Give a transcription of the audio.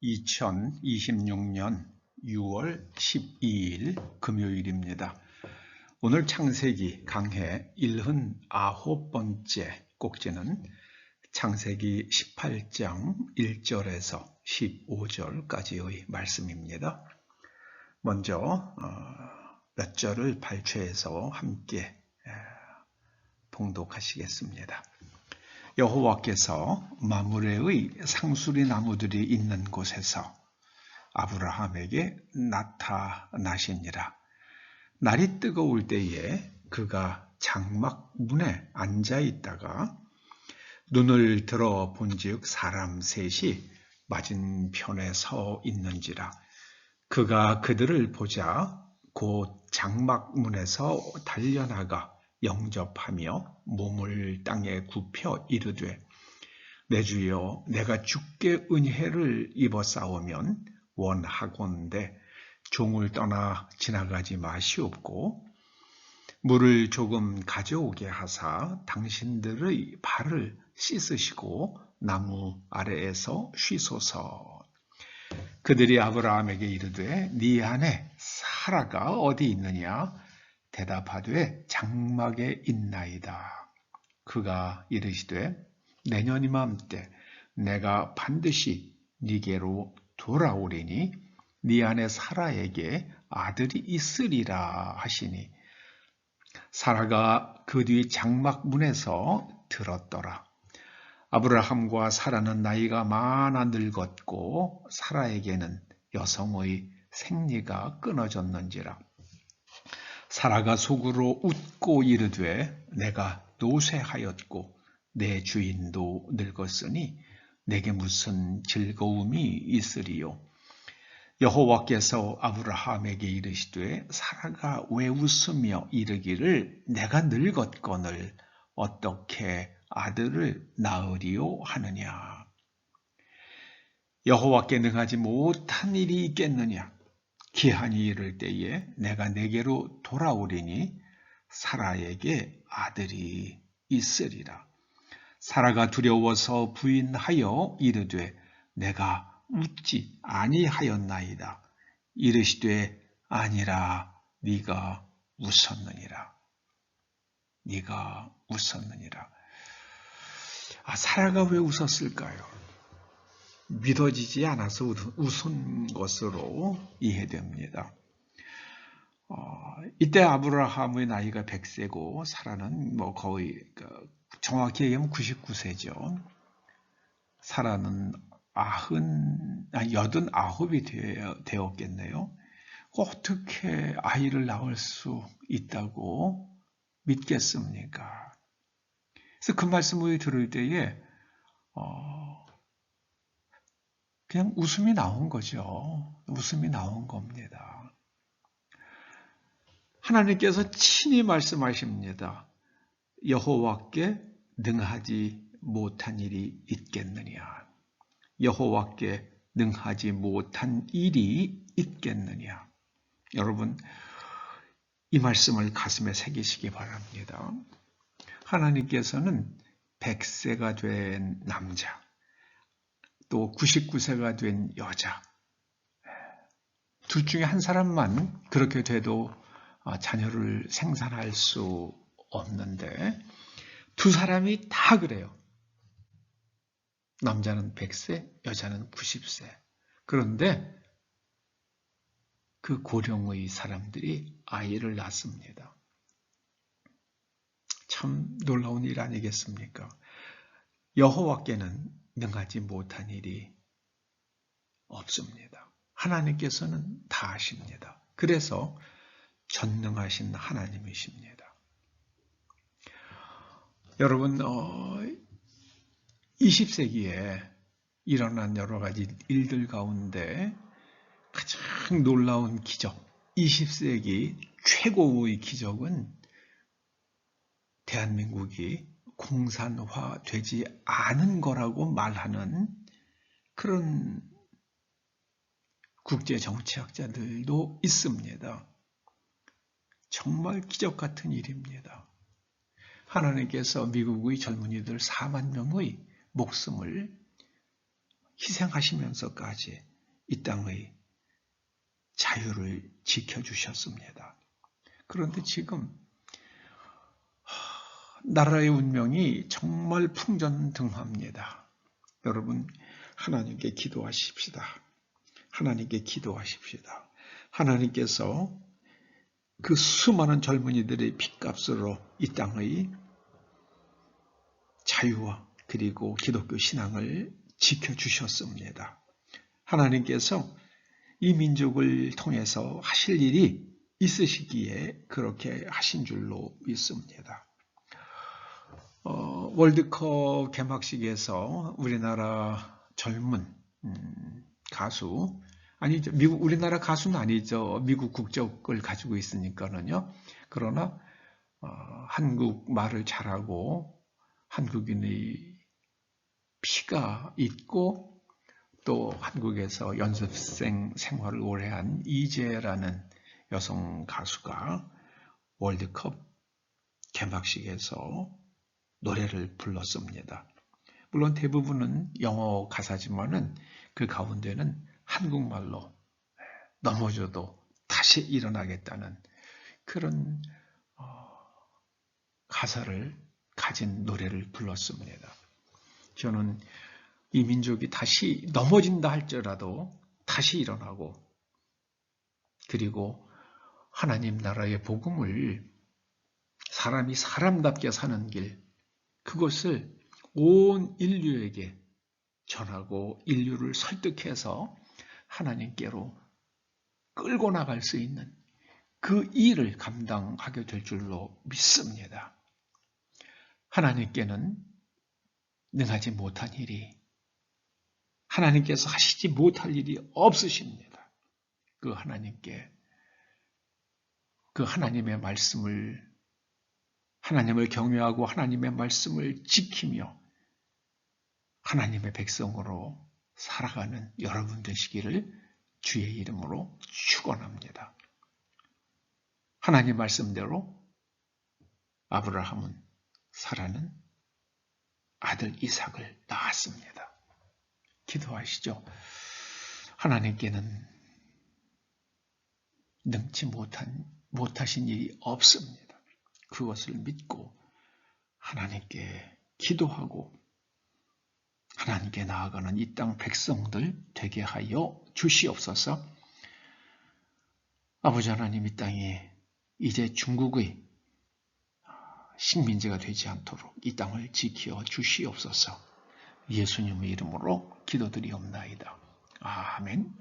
2026년 6월 12일 금요일입니다. 오늘 창세기 강해 79번째 꼭지는 창세기 18장 1절에서 15절까지의 말씀입니다. 먼저 몇 절을 발췌해서 함께 봉독하시겠습니다. 여호와께서 마므레의 상수리 나무들이 있는 곳에서 아브라함에게 나타나시니라. 날이 뜨거울 때에 그가 장막 문에 앉아 있다가 눈을 들어 본즉 사람 셋이 맞은편에 서 있는지라. 그가 그들을 보자 곧 장막 문에서 달려나가 영접하며 몸을 땅에 굽혀 이르되 내 주여 내가 주께 은혜를 입어 싸우면 원하건대 종을 떠나 지나가지 마시옵고 물을 조금 가져오게 하사 당신들의 발을 씻으시고 나무 아래에서 쉬소서. 그들이 아브라함에게 이르되 네 아내 사라가 어디 있느냐? 대답하되 장막에 있나이다. 그가 이르시되 내년 이맘때 내가 반드시 네게로 돌아오리니 네 아내 사라에게 아들이 있으리라 하시니 사라가 그 뒤 장막 문에서 들었더라. 아브라함과 사라는 나이가 많아 늙었고 사라에게는 여성의 생리가 끊어졌는지라. 사라가 속으로 웃고 이르되 내가 노쇠하였고 내 주인도 늙었으니 내게 무슨 즐거움이 있으리요. 여호와께서 아브라함에게 이르시되 사라가 왜 웃으며 이르기를 내가 늙었거늘 어떻게 아들을 낳으리요 하느냐. 여호와께 능하지 못한 일이 있겠느냐. 기한이 이를 때에 내가 내게로 돌아오리니 사라에게 아들이 있으리라. 사라가 두려워서 부인하여 이르되 내가 웃지 아니하였나이다. 이르시되 아니라 네가 웃었느니라. 네가 웃었느니라. 사라가 왜 웃었을까요? 믿어지지 않아서 웃은 것으로 이해됩니다. 이때 아브라함의 나이가 100세고 사라는 거의 정확히 얘기하면 99세죠. 사라는 89이 되었겠네요. 어떻게 아이를 낳을 수 있다고 믿겠습니까? 그래서 그 말씀을 들을 때에 그냥 웃음이 나온 거죠. 웃음이 나온 겁니다. 하나님께서 친히 말씀하십니다. 여호와께 능하지 못한 일이 있겠느냐. 여호와께 능하지 못한 일이 있겠느냐. 여러분, 이 말씀을 가슴에 새기시기 바랍니다. 하나님께서는 100세가 된 남자, 또 99세가 된 여자, 둘 중에 한 사람만 그렇게 돼도 자녀를 생산할 수 없는데 두 사람이 다 그래요. 남자는 100세, 여자는 90세. 그런데 그 고령의 사람들이 아이를 낳습니다. 참 놀라운 일 아니겠습니까? 여호와께는 능하지 못한 일이 없습니다. 하나님께서는 다 아십니다. 그래서 전능하신 하나님이십니다. 여러분, 20세기에 일어난 여러 가지 일들 가운데 가장 놀라운 기적, 20세기 최고의 기적은 대한민국이 공산화되지 않은 거라고 말하는 그런 국제정치학자들도 있습니다. 정말 기적 같은 일입니다. 하나님께서 미국의 젊은이들 4만 명의 목숨을 희생하시면서까지 이 땅의 자유를 지켜주셨습니다. 그런데 지금 나라의 운명이 정말 풍전등화합니다. 여러분, 하나님께 기도하십시다. 하나님께 기도하십시다. 하나님께서 그 수많은 젊은이들의 핏값으로 이 땅의 자유와 그리고 기독교 신앙을 지켜주셨습니다. 하나님께서 이 민족을 통해서 하실 일이 있으시기에 그렇게 하신 줄로 믿습니다. 월드컵 개막식에서 우리나라 젊은 가수, 아니죠, 우리나라 가수는 아니죠. 미국 국적을 가지고 있으니까는요. 그러나 한국 말을 잘하고 한국인의 피가 있고 또 한국에서 연습생 생활을 오래 한 이재라는 여성 가수가 월드컵 개막식에서 노래를 불렀습니다. 물론 대부분은 영어 가사지만은 그 가운데는 한국말로 넘어져도 다시 일어나겠다는 그런 가사를 가진 노래를 불렀습니다. 저는 이 민족이 다시 넘어진다 할지라도 다시 일어나고 그리고 하나님 나라의 복음을 사람이 사람답게 사는 길, 그것을 온 인류에게 전하고 인류를 설득해서 하나님께로 끌고 나갈 수 있는 그 일을 감당하게 될 줄로 믿습니다. 하나님께는 능하지 못한 일이, 하나님께서 하시지 못할 일이 없으십니다. 그 하나님께, 그 하나님의 말씀을, 하나님을 경외하고 하나님의 말씀을 지키며 하나님의 백성으로 살아가는 여러분 되시기를 주의 이름으로 축원합니다. 하나님 말씀대로 아브라함은 사라는 아들 이삭을 낳았습니다. 기도하시죠. 하나님께는 능치 못하신 일이 없습니다. 그것을 믿고 하나님께 기도하고 하나님께 나아가는 이 땅 백성들 되게 하여 주시옵소서. 아버지 하나님, 이 땅이 이제 중국의 식민지가 되지 않도록 이 땅을 지켜 주시옵소서. 예수님의 이름으로 기도드리옵나이다. 아멘.